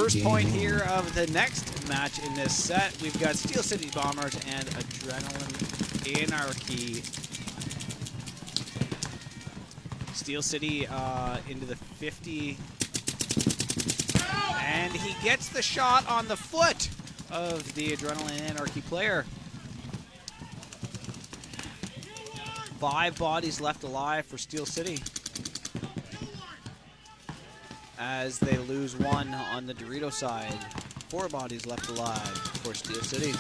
First point here of the next match in this set. We've got Steel City Bombers and Adrenaline Anarchy. Steel City into the 50. And he gets the shot on the foot of the Adrenaline Anarchy player. 5 bodies left alive for Steel City, as they lose 1 on the Dorito side. 4 bodies left alive for Steel City.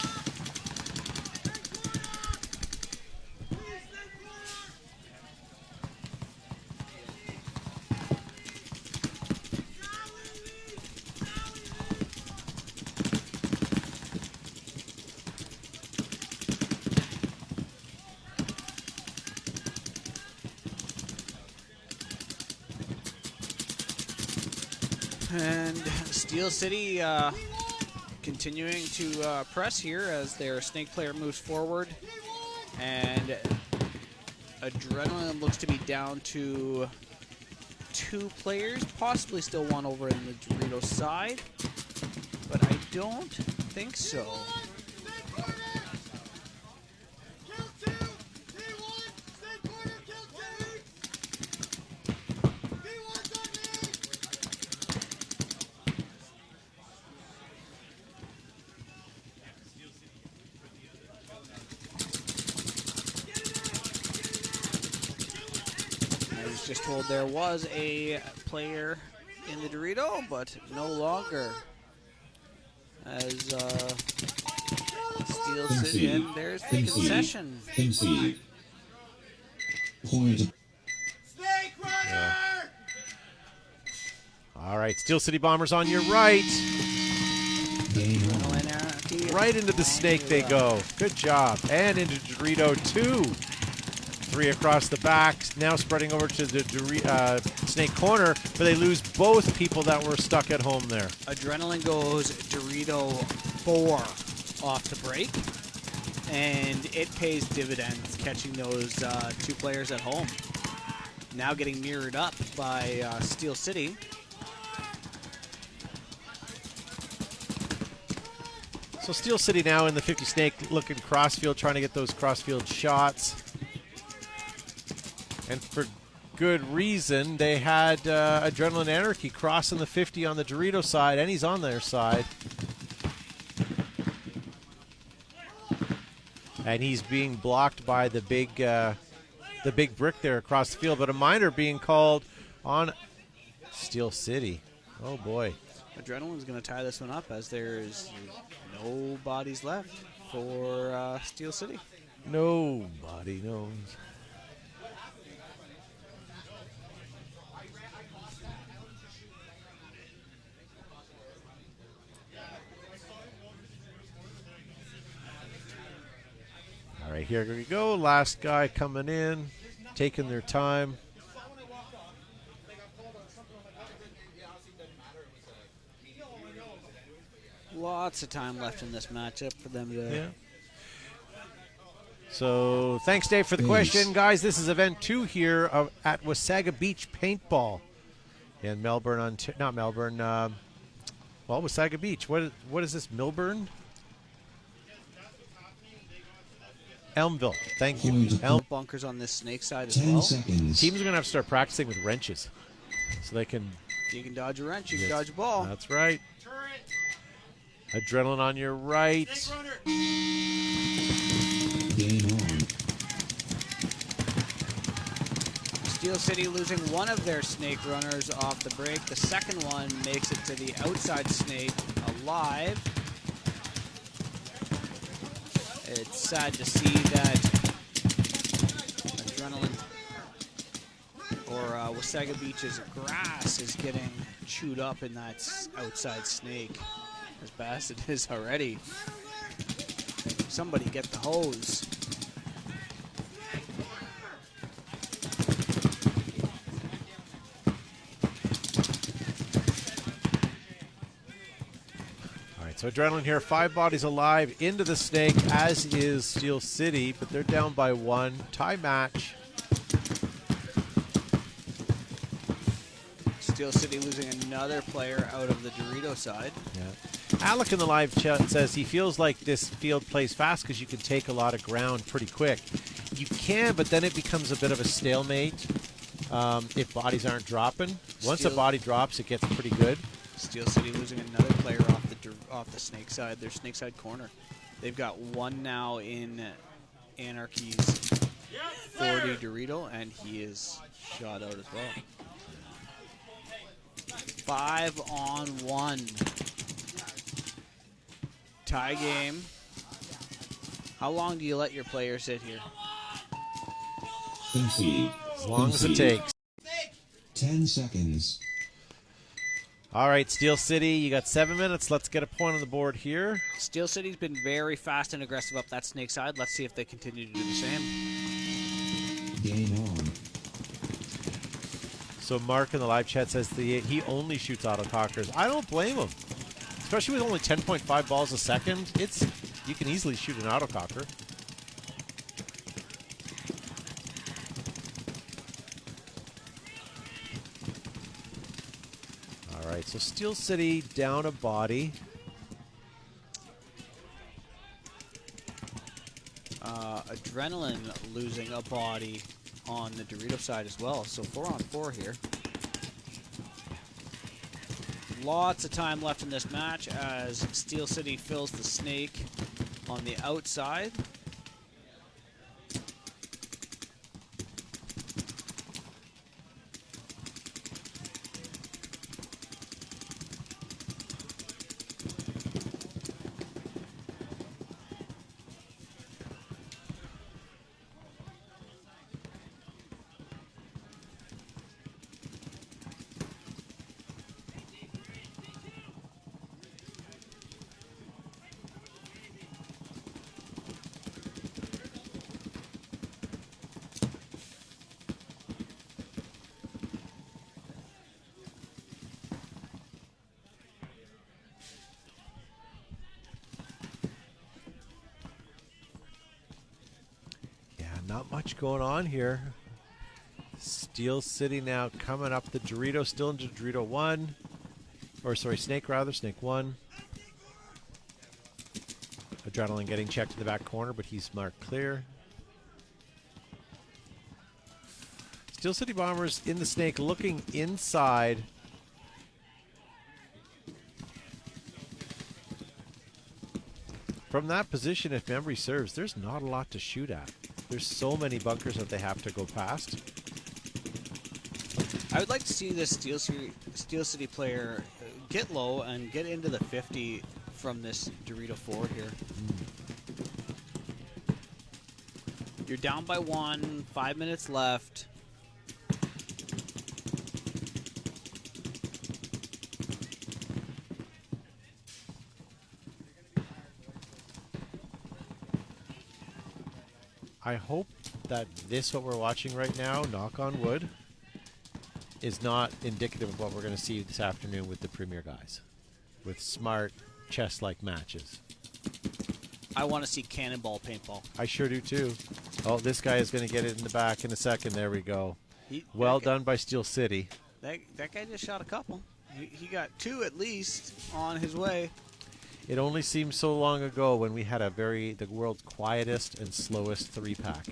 And Steel City continuing to press here as their snake player moves forward. And Adrenaline looks to be down to 2 players, possibly still 1 over in the Dorito side, but I don't think so. Just told there was a player in the Dorito, but no longer. As Steel City, and there's the concession. Concede. Point. Snake Runner! All right, Steel City Bombers on your right. Right into the snake they go. Good job. And into Dorito 2. 3 across the back, now spreading over to the snake corner, but they lose both people that were stuck at home there. Adrenaline goes Dorito 4 off the break, and it pays dividends catching those 2 players at home. Now getting mirrored up by Steel City. So Steel City now in the 50 snake looking crossfield, trying to get those crossfield shots. And for good reason, they had Adrenaline Anarchy crossing the 50 on the Dorito side, and he's on their side. And he's being blocked by the big brick there across the field. But a minor being called on Steel City. Oh, boy. Adrenaline's going to tie this one up as there's no bodies left for Steel City. Nobody knows. All right, here we go. Last guy coming in, taking their time. Lots of time left in this matchup for them to... Yeah. So thanks, Dave, for the question. Guys, this is event 2 here at Wasaga Beach Paintball in Melbourne, not Melbourne, well, Wasaga Beach. What is this, Milburn? Elmville. Thank you. Bunkers on this snake side as 10 well. seconds. Teams are going to have to start practicing with wrenches so they can... You can dodge a wrench, you can dodge a ball. That's right. Adrenaline on your right. Game on. Steel City losing 1 of their snake runners off the break. The second one makes it to the outside snake alive. It's sad to see that Adrenaline or Wasaga Beach's grass is getting chewed up in that outside snake. As bad as it is already. Somebody get the hose. All right, so Adrenaline here, 5 bodies alive into the snake, as is Steel City, but they're down by 1. Tie match. Steel City losing another player out of the Dorito side. Yeah. Alec in the live chat says he feels like this field plays fast because you can take a lot of ground pretty quick. You can, but then it becomes a bit of a stalemate if bodies aren't dropping. Once a body drops, it gets pretty good. Steel City losing another player off the snake side, their snake side corner. They've got one now in Anarchy's 40 Dorito, and he is shot out as well. 5-on-1. Tie game. How long do you let your players sit here? Concede. As long as it takes. 10 seconds. All right, Steel City, you got 7 minutes. Let's get a point on the board here. Steel City's been very fast and aggressive up that snake side. Let's see if they continue to do the same. Game on. So Mark in the live chat says he only shoots autocockers. I don't blame him. Especially with only 10.5 balls a second. You can easily shoot an autococker. All right, so Steel City down a body. Adrenaline losing a body on the Dorito side as well. So 4-on-4 here. Lots of time left in this match as Steel City fills the snake on the outside. Not much going on here. Steel City now coming up the Dorito, still into Dorito 1. Or sorry, Snake rather, Snake 1. Adrenaline getting checked in the back corner, but he's marked clear. Steel City Bombers in the Snake looking inside. From that position, if memory serves, there's not a lot to shoot at. There's so many bunkers that they have to go past. I would like to see this Steel City player get low and get into the 50 from this Dorito 4 here. You're down by 1, 5 minutes left. I hope that what we're watching right now, knock on wood, is not indicative of what we're going to see this afternoon with the Premier guys. With smart, chess-like matches. I want to see cannonball paintball. I sure do too. Oh, this guy is going to get it in the back in a second. There we go. Well done by Steel City. That guy just shot a couple. He got 2 at least on his way. It only seems so long ago when we had the world's quietest and slowest 3-pack.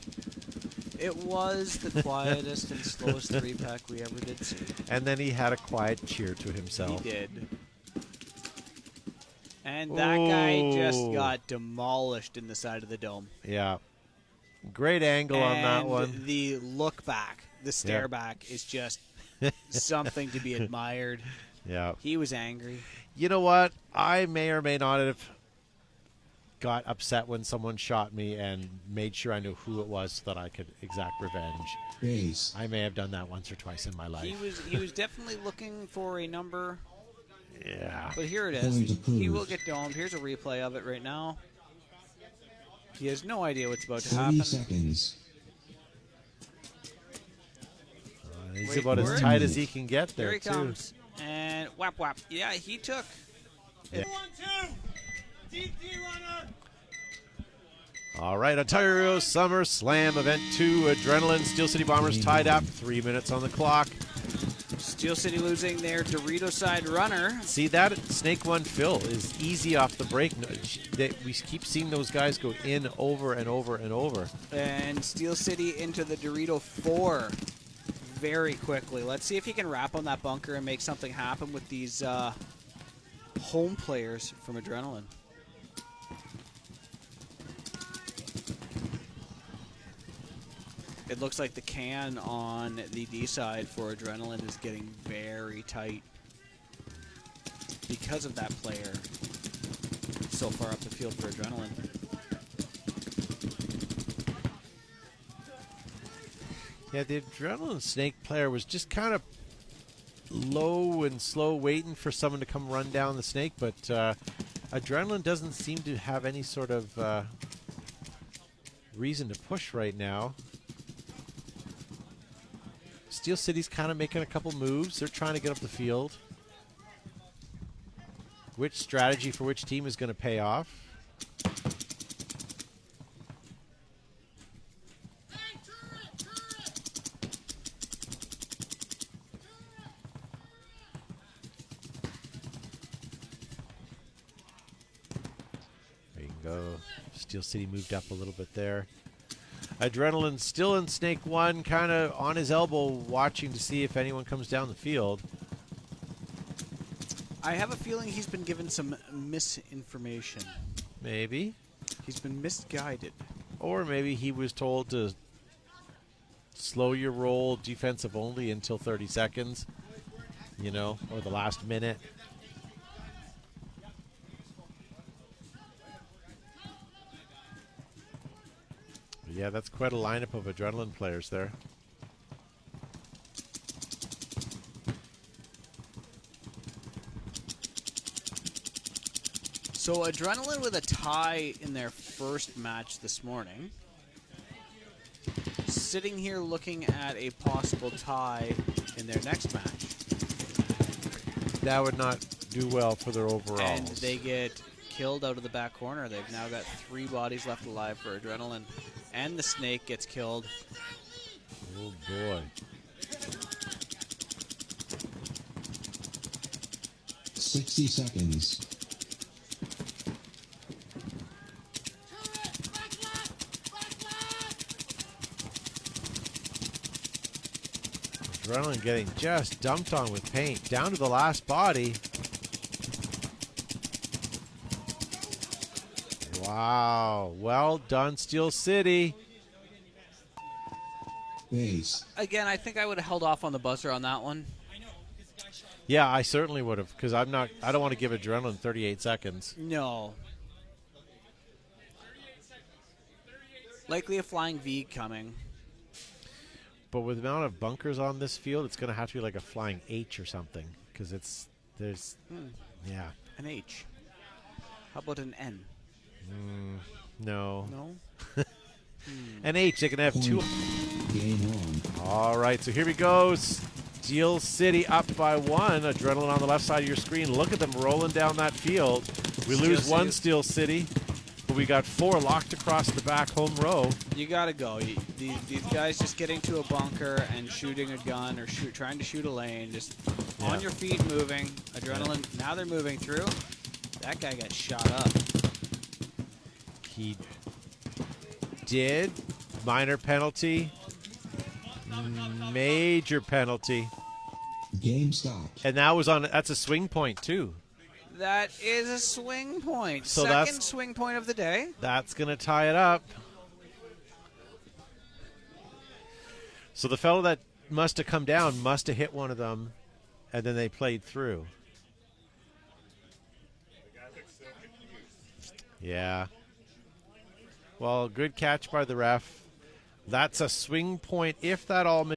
It was the quietest and slowest 3-pack we ever did see. And then he had a quiet cheer to himself. He did. And that guy just got demolished in the side of the dome. Yeah. Great angle on that one. The look back, the stare back is just something to be admired. Yeah. He was angry. You know what? I may or may not have got upset when someone shot me and made sure I knew who it was so that I could exact revenge. Base. I may have done that once or twice in my life. He was definitely looking for a number. Yeah. But here it is. He will get domed. Here's a replay of it right now. He has no idea what's about to 30 happen. seconds. He's about as tight as he can get there, Here he too. comes. And whap whap. Yeah, he took. Yeah. 1-2. DP runner. All right, Ontario Summer Slam Event 2. Adrenaline. Steel City Bombers tied up. 3 minutes on the clock. Steel City losing their Dorito side runner. See, that Snake 1 fill is easy off the break. We keep seeing those guys go in over and over and over. And Steel City into the Dorito 4 very quickly. Let's see if he can wrap on that bunker and make something happen with these home players from Adrenaline. It looks like the can on the D side for Adrenaline is getting very tight because of that player so far up the field for Adrenaline. Yeah, the Adrenaline Snake player was just kind of low and slow waiting for someone to come run down the snake, but Adrenaline doesn't seem to have any sort of reason to push right now. Steel City's kind of making a couple moves. They're trying to get up the field. Which strategy for which team is going to pay off? There you go. Steel City moved up a little bit there. Adrenaline still in Snake 1, kind of on his elbow, watching to see if anyone comes down the field. I have a feeling he's been given some misinformation. Maybe. He's been misguided. Or maybe he was told to slow your roll defensive only until 30 seconds, you know, or the last minute. Yeah, that's quite a lineup of Adrenaline players there. So Adrenaline with a tie in their first match this morning. Sitting here looking at a possible tie in their next match. That would not do well for their overall. And they get killed out of the back corner. They've now got 3 bodies left alive for Adrenaline. And the snake gets killed. Oh, boy. $60 seconds. Adrenaline getting just dumped on with paint. Down to the last body. Wow. Well done, Steel City. Base. Again, I think I would have held off on the buzzer on that one. Yeah, I certainly would have, because I don't want to give Adrenaline 38 seconds. No. Likely a flying V coming. But with the amount of bunkers on this field, it's going to have to be like a flying H or something, because yeah. An H. How about an N? No. No? An H, they can have 2. Game on. All right, so here we go. Steel City up by 1. Adrenaline on the left side of your screen. Look at them rolling down that field. We lose 1 Steel City, but we got 4 locked across the back home row. You gotta go. These guys just getting to a bunker and shooting a gun or trying to shoot a lane, just on your feet moving. Adrenaline, now they're moving through. That guy got shot up. He did. Minor penalty. Major penalty. Game stopped. And that's a swing point too. That is a swing point. So Second swing point of the day. That's going to tie it up. So the fellow that must have come down must have hit one of them, and then they played through. Yeah. Well, good catch by the ref. That's a swing point if that all